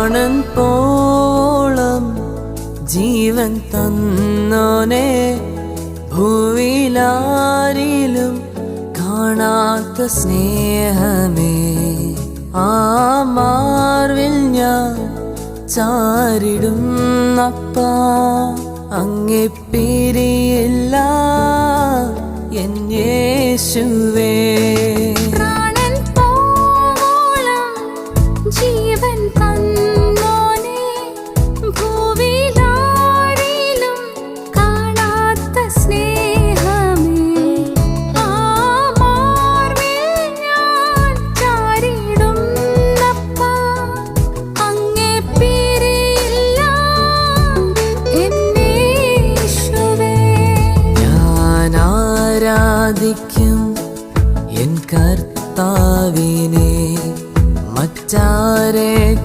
പ്രാണൻ പോളം ജീവൻ തന്നോനെ, ഭൂവിലാരിലും കാണാത്ത സ്നേഹമേ. ആ മാർവിൽ ഞാൻ ചാരിടുന്നപ്പാ, അങ്ങേ പിരിയില്ല എൻ യേശുവേ. ജീവൻ തന്നോനെ, ഭൂവിലാരിലും കാണാത്ത സ്നേഹമേ. ആ മാർവിൽ ഞാൻ ചാരിടുന്നപ്പാ, അങ്ങേ പിരിയില്ല എൻ യേശുവേ. ഞാൻ ആരാധിക്കും എൻ കർത്താവിനെ,